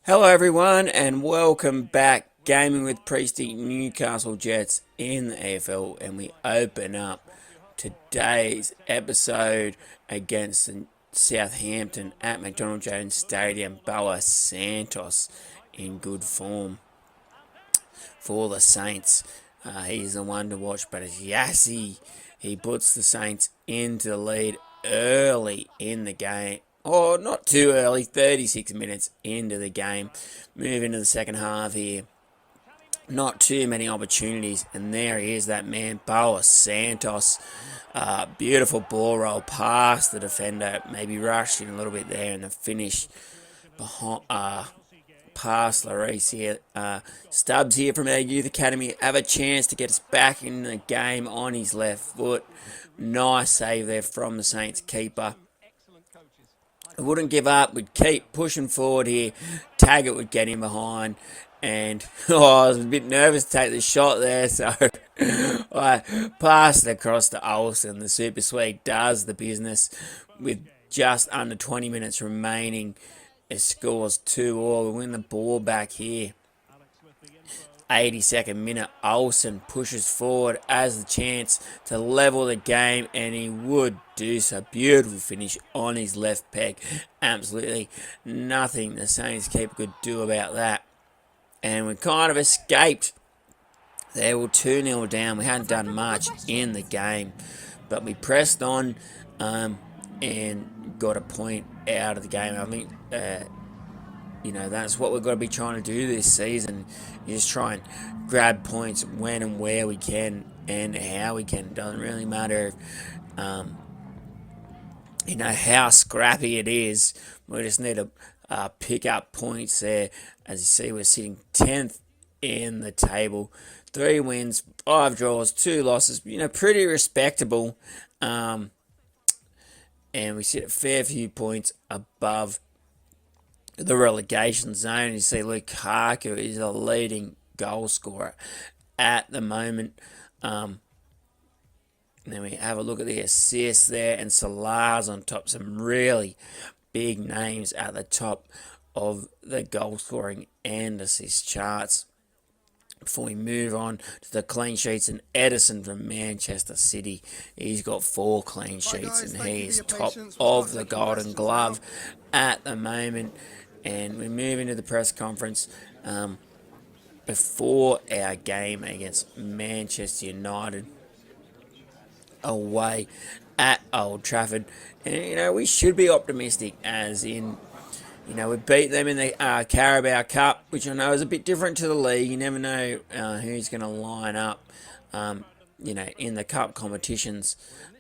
Hello, everyone, and welcome back. Gaming with Priesty, Newcastle Jets in the AFL, and we open up today's episode against Southampton at McDonald Jones Stadium. Boa Santos in good form for the Saints. He's the one to watch, but it's Yassi. He puts the Saints into the lead early in the game. Or not too early, 36 minutes into the game. Move into the second half here. Not too many opportunities, and there he is, that man, Boa Santos. Beautiful ball roll past the defender, maybe rushed in a little bit there, and the finish behind, past Larice here. Stubbs here from our youth academy have a chance to get us back in the game on his left foot. Nice save there from the Saints keeper. Wouldn't give up, would keep pushing forward here. Taggart would get him behind, and I was a bit nervous to take the shot there, so I passed it across to Olsen. The Super Sweet does the business with just under 20 minutes remaining. It scores 2-all. We win the ball back here. 82nd minute, Olsen pushes forward as the chance to level the game, and he would do so. Beautiful finish on his left peg. Absolutely nothing the Saints keeper could do about that. And we kind of escaped. They were 2-0 down. We hadn't done much in the game, but we pressed on and got a point out of the game. I think that's what we've got to be trying to do this season, is try and grab points when and where we can and how we can. It doesn't really matter how scrappy it is. We just need to pick up points there. As you see, we're sitting 10th in the table. 3 wins, 5 draws, 2 losses. Pretty respectable. And we sit a fair few points above the relegation zone. You see Lukaku is a leading goal scorer at the moment. Then we have a look at the assists there, and Salah's on top. Some really big names at the top of the goal scoring and assist charts. Before we move on to the clean sheets, and Edison from Manchester City, he's got 4 clean sheets, and he is top of the Golden Glove at the moment. And we move into the press conference before our game against Manchester United away at Old Trafford. And, we should be optimistic, as in, we beat them in the Carabao Cup, which I know is a bit different to the league. You never know who's going to line up, in the cup competitions.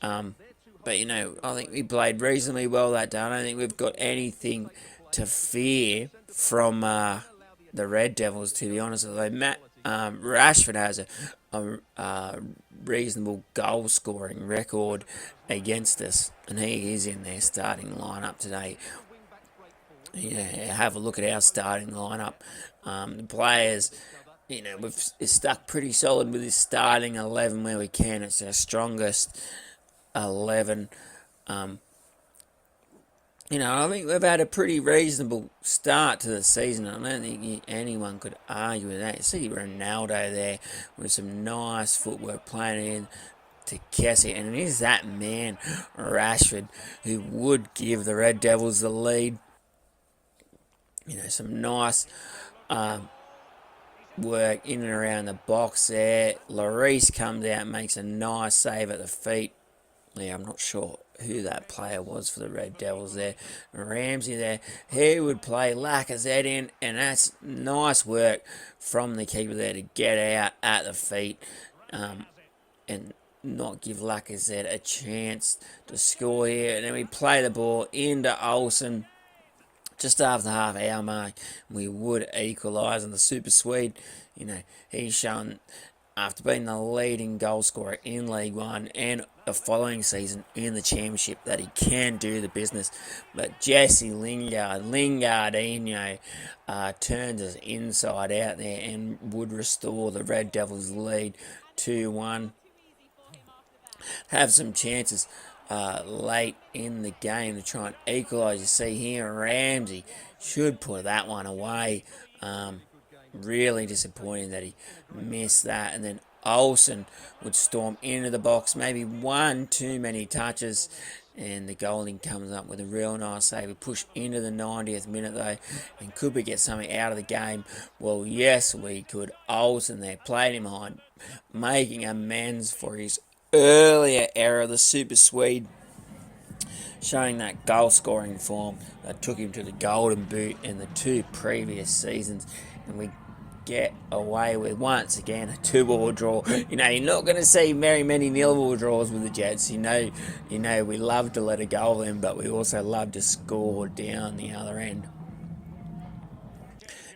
But, I think we played reasonably well that day. I don't think we've got anything to fear from the Red Devils, to be honest. Although Rashford has a reasonable goal scoring record against us, and he is in their starting lineup today. Have a look at our starting lineup. The players, we've stuck pretty solid with this starting 11 where we can. It's our strongest 11. I think we've had a pretty reasonable start to the season. I don't think anyone could argue with that. You see Ronaldo there with some nice footwork playing in to Kessie, and it is that man, Rashford, who would give the Red Devils the lead. Some nice work in and around the box there. Larice comes out, makes a nice save at the feet. Yeah, I'm not sure who that player was for the Red Devils there. Ramsey there. He would play Lacazette in, and that's nice work from the keeper there to get out at the feet and not give Lacazette a chance to score here. And then we play the ball into Olsen just after the half hour mark. We would equalise, and the Super Swede, he's shown, after being the leading goal scorer in League One and the following season in the Championship, that he can do the business. But Jesse Lingardinho, turns us inside out there and would restore the Red Devils' lead 2-1. Have some chances late in the game to try and equalise. You see here, Ramsey should put that one away. Really disappointing that he missed that. And then Olsen would storm into the box, maybe one too many touches, and the goalie comes up with a real nice save. We push into the 90th minute though, and could we get something out of the game? Well, yes, we could. Olsen there played him hard, making amends for his earlier error. The Super Swede showing that goal scoring form that took him to the Golden Boot in the two previous seasons, and we get away with once again a 2-ball draw. You're not going to see very many 0-ball draws with the Jets. You know, we love to let a goal in, but we also love to score down the other end.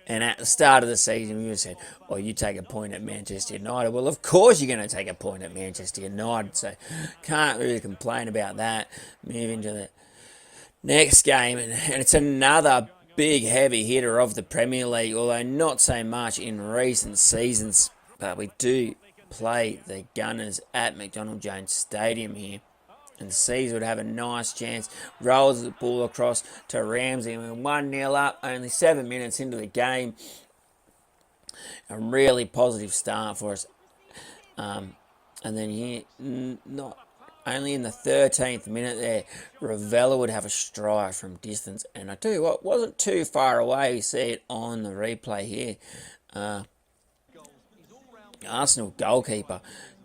And at the start of the season, we said, "Oh, you take a point at Manchester United." Well, of course you're going to take a point at Manchester United, so can't really complain about that. Moving to the next game, and it's another big heavy hitter of the Premier League, although not so much in recent seasons. But we do play the Gunners at McDonald Jones Stadium here. And Seas would have a nice chance. Rolls the ball across to Ramsey. And we're 1-0 up, only 7 minutes into the game. A really positive start for us. And then here, not only in the 13th minute there, Ravella would have a strike from distance. And I tell you what, wasn't too far away. You see it on the replay here. Arsenal goalkeeper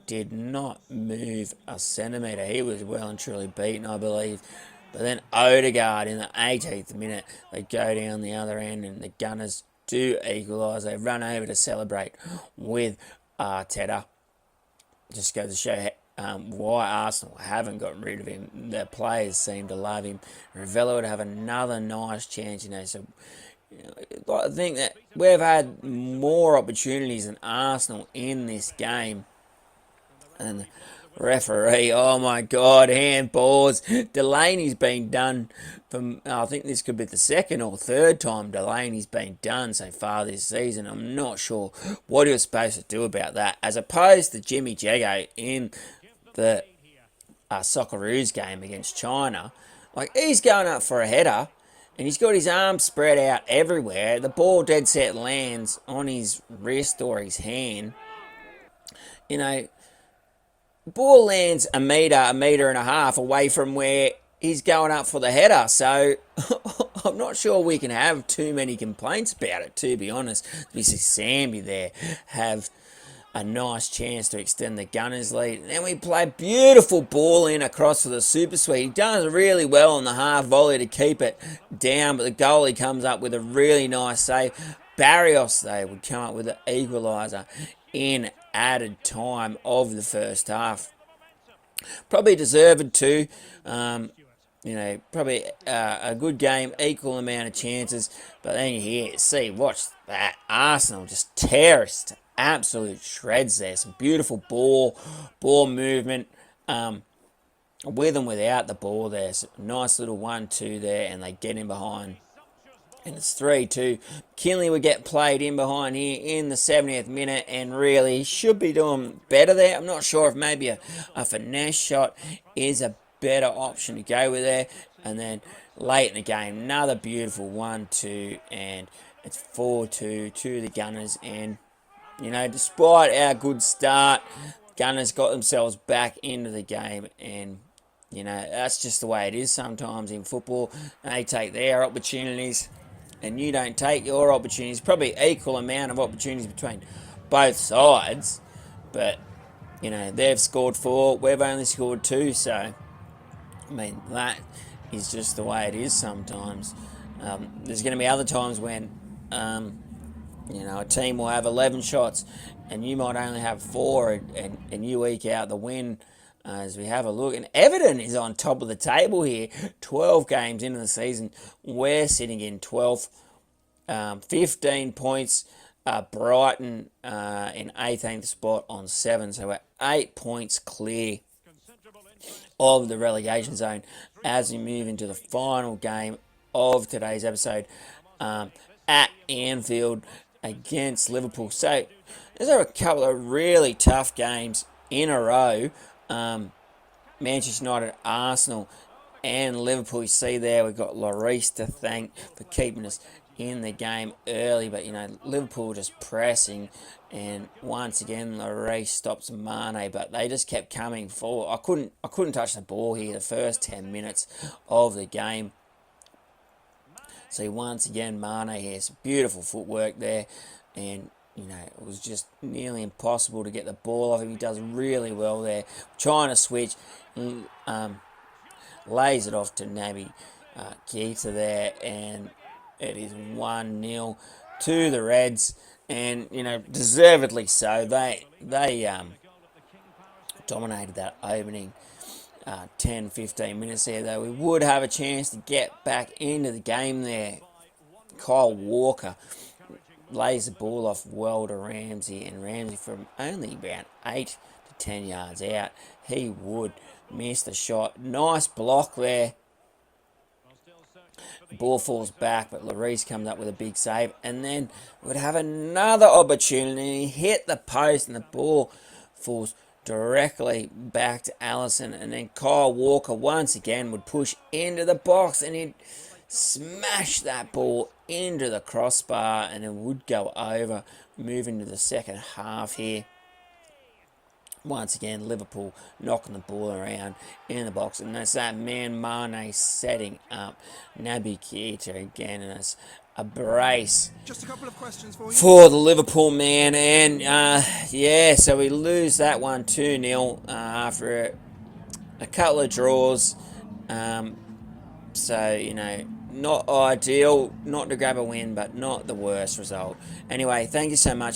did not move a centimetre. He was well and truly beaten, I believe. But then Odegaard in the 18th minute, they go down the other end and the Gunners do equalise. They run over to celebrate with Arteta. Just goes to show why Arsenal haven't gotten rid of him. The players seem to love him. Ravella would have another nice chance, so I think that we've had more opportunities than Arsenal in this game. And the referee, oh my God, handballs. Delaney's been done from, I think this could be the second or third time Delaney's been done so far this season. I'm not sure what he was supposed to do about that. As opposed to Jimmy Jago in the Socceroos game against China. Like, he's going up for a header and he's got his arms spread out everywhere. The ball dead set lands on his wrist or his hand. Ball lands a metre and a half away from where he's going up for the header. So I'm not sure we can have too many complaints about it, to be honest. We see Samby there have a nice chance to extend the Gunners lead. And then we play beautiful ball in across to the Super Sweet. He does really well on the half volley to keep it down, but the goalie comes up with a really nice save. Barrios, though, would come up with an equaliser in added time of the first half. Probably deserved too. Probably a good game, equal amount of chances. But then you watch that. Arsenal just terrorist, absolute shreds there. Some beautiful ball movement. With and without the ball there. Some nice little 1-2 there, and they get in behind. And it's 3-2. Kinley would get played in behind here in the 70th minute, and really should be doing better there. I'm not sure if maybe a finesse shot is a better option to go with there. And then late in the game, another beautiful 1-2, and it's 4-2 to the Gunners. And, despite our good start, Gunners got themselves back into the game, and that's just the way it is sometimes in football. They take their opportunities and you don't take your opportunities. Probably equal amount of opportunities between both sides. But, they've scored 4. We've only scored 2. So, that is just the way it is sometimes. There's going to be other times when, a team will have 11 shots and you might only have 4 and you eke out the win. As we have a look, and Everton is on top of the table here, 12 games into the season. We're sitting in 12th, 15 points. Brighton in 18th spot on 7, so we're 8 points clear of the relegation zone as we move into the final game of today's episode at Anfield against Liverpool. So these are a couple of really tough games in a row. Manchester United, Arsenal, And Liverpool, you see there, we've got Lloris to thank for keeping us in the game early. But, Liverpool just pressing. And once again, Lloris stops Mane. But they just kept coming forward. I couldn't touch the ball here the first 10 minutes of the game. So once again, Mane has beautiful footwork there. And, it was just nearly impossible to get the ball off him. He does really well there. Trying to switch. Lays it off to Naby Keita there, and it is 1-0 to the Reds, and deservedly so. They dominated that opening 10-15 minutes there, though. We would have a chance to get back into the game there. Kyle Walker lays the ball off well to Ramsey, and Ramsey from only about 8 to 10 yards out, he would miss the shot. Nice block there. The ball falls back, but Lloris comes up with a big save, and then would have another opportunity. Hit the post, and the ball falls directly back to Allison, and then Kyle Walker once again would push into the box, and he'd smash that ball into the crossbar, and it would go over. Moving to the second half here. Once again, Liverpool knocking the ball around in the box. And that's that man Mane setting up Naby Keita again. And it's a brace just a couple of questions for the Liverpool man. And, so we lose that one 2-0 after a couple of draws. Not ideal, not to grab a win, but not the worst result. Anyway, thank you so much.